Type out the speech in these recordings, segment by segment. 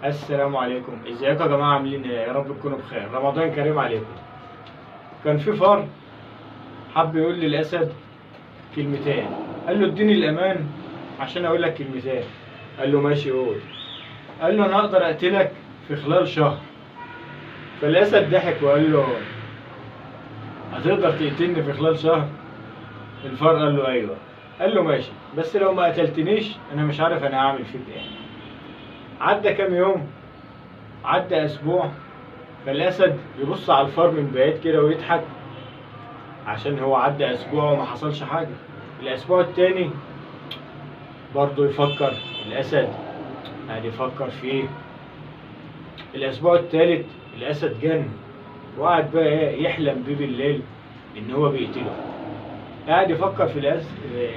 السلام عليكم، ازيكم يا جماعه؟ عاملين ايه؟ يا رب تكونوا بخير. رمضان كريم عليكم. كان في فار حب يقول للاسد كلمتين. قال له اديني الامان عشان اقول لك كلمتين. قال له ماشي قول. قال له انا اقدر اقتلك في خلال شهر. فالاسد ضحك وقال له هتقدر تقتلني في خلال شهر؟ الفار قال له ايوه. قال له ماشي، بس لو ما قتلتنيش انا مش عارف انا هعمل فيك ايه. عدى كام يوم، عدى اسبوع، فالاسد يبص على الفار من بعيد كده ويضحك عشان هو عدى اسبوع وما حصلش حاجه. الاسبوع التاني برضه يفكر الاسد، قاعد يفكر فيه. الاسبوع التالت الاسد جن وقعد بقى ايه يحلم بيه بالليل ان هو بيقتله. قاعد يفكر في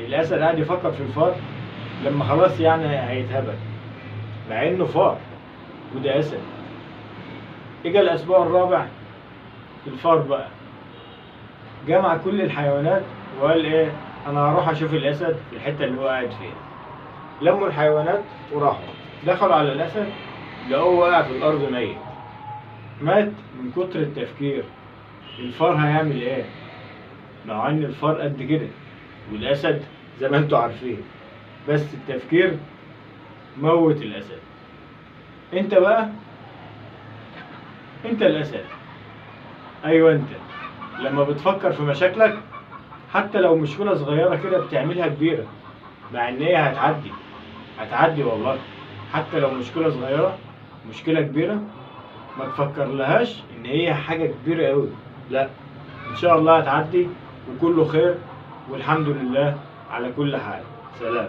الاسد قاعد يفكر في الفار لما خلاص يعني هيتهبل، مع انه فار وده اسد. اجا الاسبوع الرابع، الفار بقى جمع كل الحيوانات وقال ايه انا هروح اشوف الاسد في الحته اللي هو قاعد فيها. لموا الحيوانات وراحوا دخلوا على الاسد، لقوه واقع في الارض ميت، مات من كتر التفكير. الفار هيعمل ايه؟ مع ان الفار قد كده والاسد زي ما انتوا عارفين، بس التفكير موت الاسد. انت بقى انت الاسد. ايوه انت لما بتفكر في مشاكلك حتى لو مشكلة صغيرة كده بتعملها كبيرة، مع ان هي هتعدي والله. حتى لو مشكلة صغيرة، مشكلة كبيرة ما تفكر لهاش ان هي حاجة كبيرة قوي، لا، ان شاء الله هتعدي وكله خير، والحمد لله على كل حال. سلام.